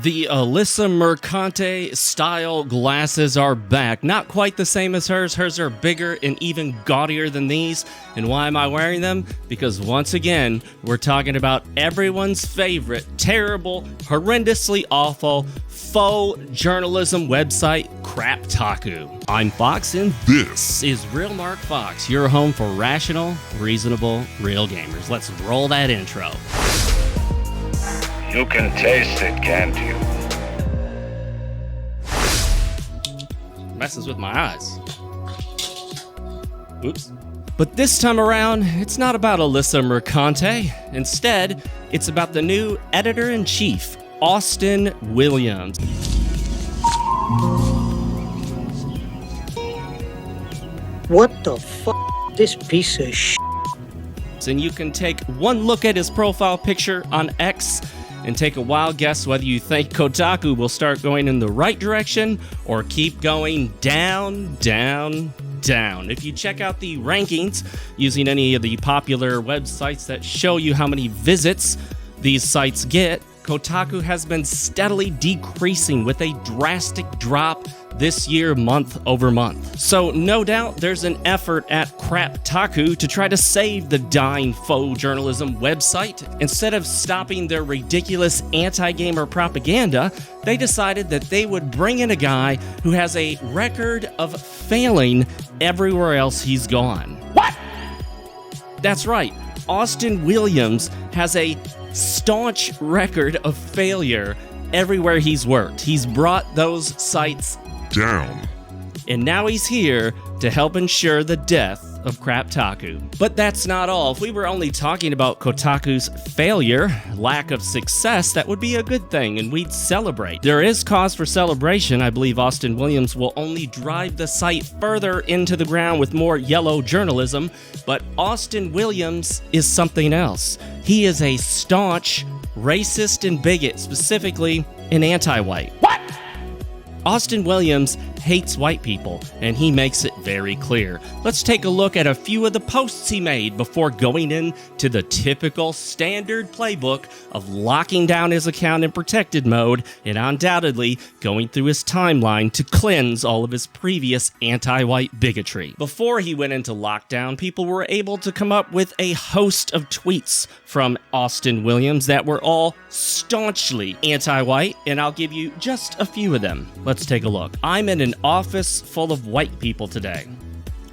The Alyssa Mercante style glasses are back. Not quite the same as hers. Hers are bigger and even gaudier than these. And why am I wearing them? Because once again, we're talking about everyone's favorite, terrible, horrendously awful, faux journalism website, Kraptaku. I'm Fox, and this is RealMarcFoxx, your home for rational, reasonable, real gamers. Let's roll that intro. You can taste it, can't you? Messes with my eyes. Oops. But this time around, it's not about Alyssa Mercante. Instead, it's about the new editor-in-chief, Austin Williams. What the fuck? This piece of shit. And you can take one look at his profile picture on X and take a wild guess whether you think Kotaku will start going in the right direction or keep going down, down, down. If you check out the rankings using any of the popular websites that show you how many visits these sites get, Kotaku has been steadily decreasing with a drastic drop this year, month over month. So no doubt there's an effort at Kraptaku to try to save the dying faux journalism website. Instead of stopping their ridiculous anti-gamer propaganda, they decided that they would bring in a guy who has a record of failing everywhere else he's gone. What? That's right. Austin Williams has a staunch record of failure everywhere he's worked. He's brought those sites down. And now he's here to help ensure the death of Kraptaku. But that's not all. If we were only talking about Kotaku's failure, lack of success, that would be a good thing and we'd celebrate. There is cause for celebration. I believe Austin Williams will only drive the site further into the ground with more yellow journalism, but Austin Williams is something else. He is a staunch racist and bigot, specifically an anti-white. What? Austin Williams hates white people, and he makes it very clear. Let's take a look at a few of the posts he made before going into the typical standard playbook of locking down his account in protected mode and undoubtedly going through his timeline to cleanse all of his previous anti-white bigotry. Before he went into lockdown, people were able to come up with a host of tweets from Austin Williams that were all staunchly anti-white, and I'll give you just a few of them. Let's take a look. I'm in an office full of white people today.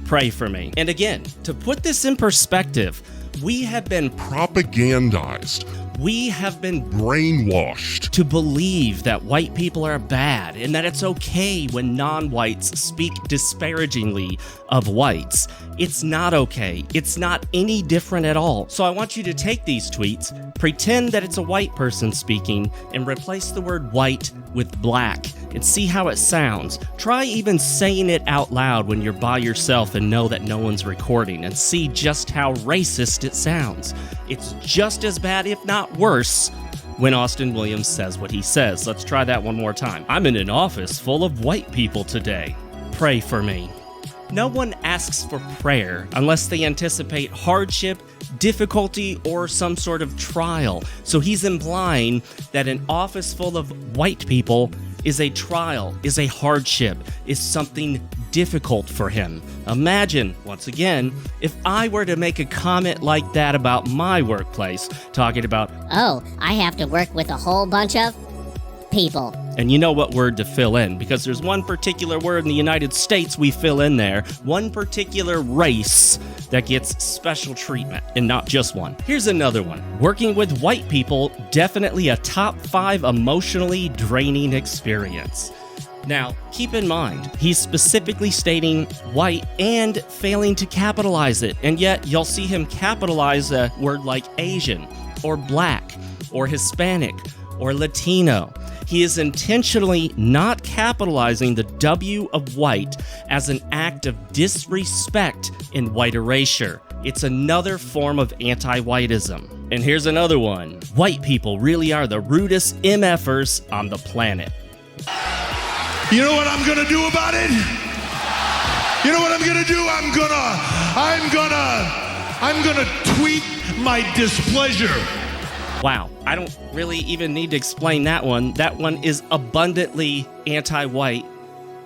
Pray for me. And again, to put this in perspective, we have been propagandized. We have been brainwashed to believe that white people are bad and that it's okay when non-whites speak disparagingly of whites. It's not okay. It's not any different at all. So I want you to take these tweets, pretend that it's a white person speaking, and replace the word white with black and see how it sounds. Try even saying it out loud when you're by yourself and know that no one's recording, and see just how racist it sounds. It's just as bad, if not worse, when Austin Williams says what he says. Let's try that one more time. I'm in an office full of white people today. Pray for me. No one asks for prayer unless they anticipate hardship, difficulty, or some sort of trial. So he's implying that an office full of white people is a trial, is a hardship, is something difficult for him. Imagine, once again, if I were to make a comment like that about my workplace, talking about, oh, I have to work with a whole bunch of people. And you know what word to fill in, because there's one particular word in the United States we fill in there, one particular race that gets special treatment, and not just one. Here's another one. Working with white people, definitely a top 5 emotionally draining experience. Now, keep in mind, he's specifically stating white and failing to capitalize it, and yet you'll see him capitalize a word like Asian, or black, or Hispanic, or Latino. He is intentionally not capitalizing the W of white as an act of disrespect in white erasure. It's another form of anti-whiteism. And here's another one. White people really are the rudest MFers on the planet. You know what I'm gonna do about it? You know what I'm gonna do? I'm gonna tweet my displeasure. Wow, I don't really even need to explain that one. That one is abundantly anti-white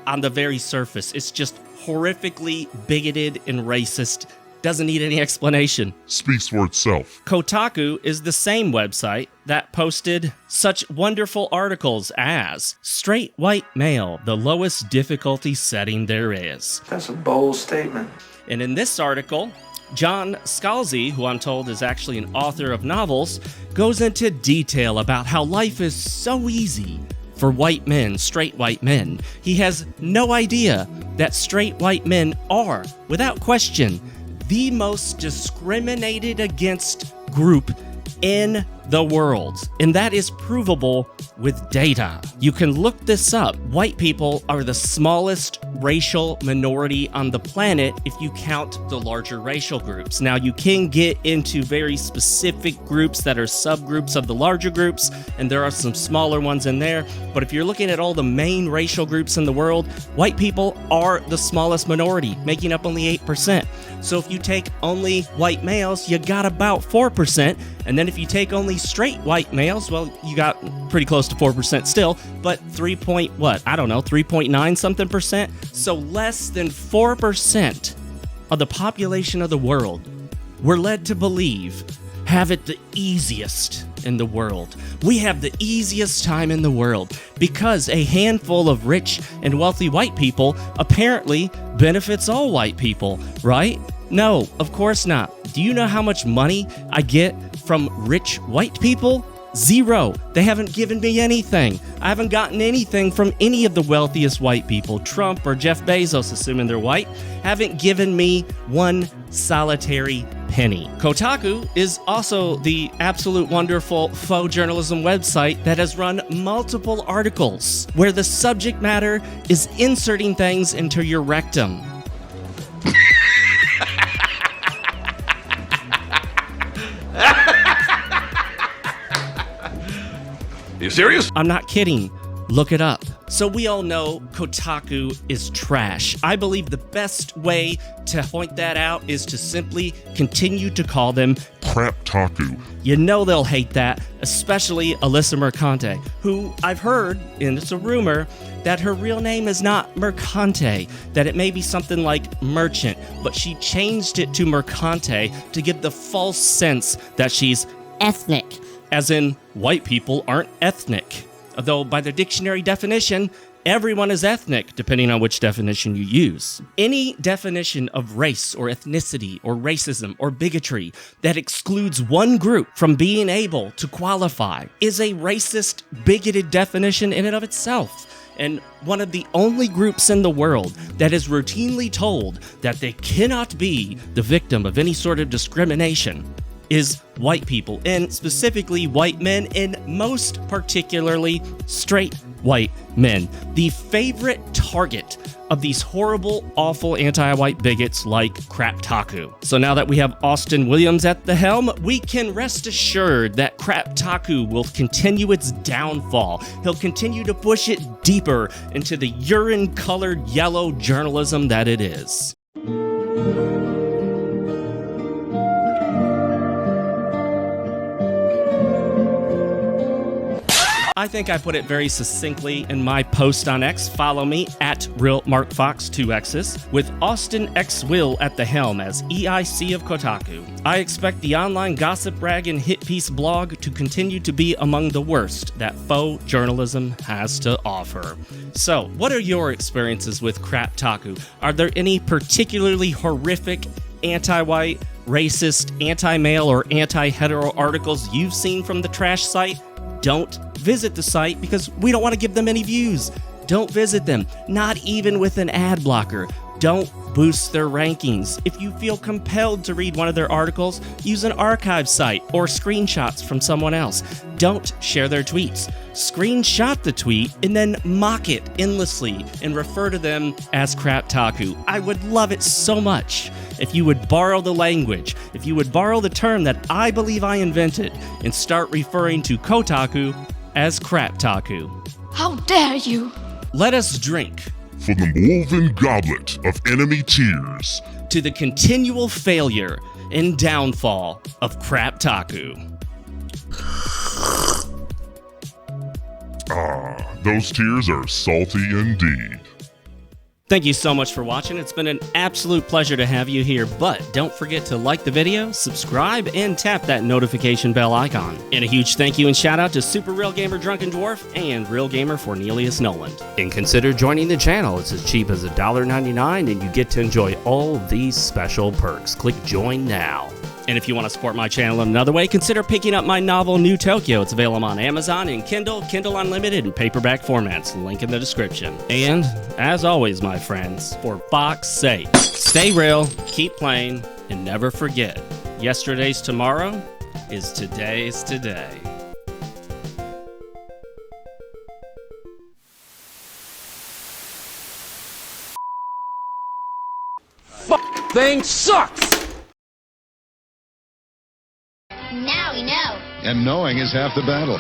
on the very surface. It's just horrifically bigoted and racist. Doesn't need any explanation. Speaks for itself. Kotaku is the same website that posted such wonderful articles as Straight White Male, the lowest difficulty setting there is. That's a bold statement. And in this article, John Scalzi, who I'm told is actually an author of novels, goes into detail about how life is so easy for white men, straight white men. He has no idea that straight white men are, without question, the most discriminated against group in the world. And that is provable with data. You can look this up. White people are the smallest racial minority on the planet if you count the larger racial groups. Now, you can get into very specific groups that are subgroups of the larger groups, and there are some smaller ones in there. But if you're looking at all the main racial groups in the world, white people are the smallest minority, making up only 8%. So if you take only white males, you got about 4%. And then if you take only straight white males, well, you got pretty close to 4% still, but 3.9 something percent. So less than 4% of the population of the world we're led to believe have it the easiest in the world. We have the easiest time in the world because a handful of rich and wealthy white people apparently benefits all white people, right? No, of course not. Do you know how much money I get from rich white people? Zero. They haven't given me anything. I haven't gotten anything from any of the wealthiest white people. Trump or Jeff Bezos, assuming they're white, haven't given me one solitary penny. Kotaku is also the absolute wonderful faux journalism website that has run multiple articles where the subject matter is inserting things into your rectum. Are you serious? I'm not kidding. Look it up. So we all know Kotaku is trash. I believe the best way to point that out is to simply continue to call them Kraptaku. You know they'll hate that, especially Alyssa Mercante, who I've heard, and it's a rumor, that her real name is not Mercante, that it may be something like merchant, but she changed it to Mercante to give the false sense that she's Ethnic. as in white people aren't ethnic. Although by the dictionary definition, everyone is ethnic, depending on which definition you use. Any definition of race or ethnicity or racism or bigotry that excludes one group from being able to qualify is a racist, bigoted definition in and of itself. And one of the only groups in the world that is routinely told that they cannot be the victim of any sort of discrimination is white people, and specifically white men, and most particularly straight white men, the favorite target of these horrible, awful anti-white bigots like Kraptaku. So now that we have Austin Williams at the helm, we can rest assured that Kraptaku will continue its downfall. He'll continue to push it deeper into the urine-colored yellow journalism that it is. I think I put it very succinctly in my post on X. Follow me at RealMarcFoxx 2X's, with Austin X Will at the helm as EIC of Kotaku. I expect the online gossip rag and hit piece blog to continue to be among the worst that faux journalism has to offer. So, what are your experiences with Kraptaku? Are there any particularly horrific anti-white, racist, anti-male, or anti-hetero articles you've seen from the trash site? Don't visit the site because we don't want to give them any views. Don't visit them, not even with an ad blocker. Don't boost their rankings. If you feel compelled to read one of their articles, use an archive site or screenshots from someone else. Don't share their tweets. Screenshot the tweet and then mock it endlessly and refer to them as Kraptaku. I would love it so much if you would borrow the language, if you would borrow the term that I believe I invented and start referring to Kotaku as Kraptaku. How dare you! Let us drink from the molten goblet of enemy tears to the continual failure and downfall of Kraptaku. those tears are salty indeed. Thank you so much for watching. It's been an absolute pleasure to have you here, but don't forget to like the video, subscribe, and tap that notification bell icon. And a huge thank you and shout out to Super Real Gamer Drunken Dwarf and Real Gamer Cornelius Noland. And consider joining the channel. It's as cheap as $1.99 and you get to enjoy all these special perks. Click join now. And if you want to support my channel in another way, consider picking up my novel, New Tokyo. It's available on Amazon in Kindle, Kindle Unlimited, and paperback formats. Link in the description. And, as always, my friends, for Fox's sake, stay real, keep playing, and never forget, yesterday's tomorrow is today's today. Thing sucks! Now we know. And knowing is half the battle.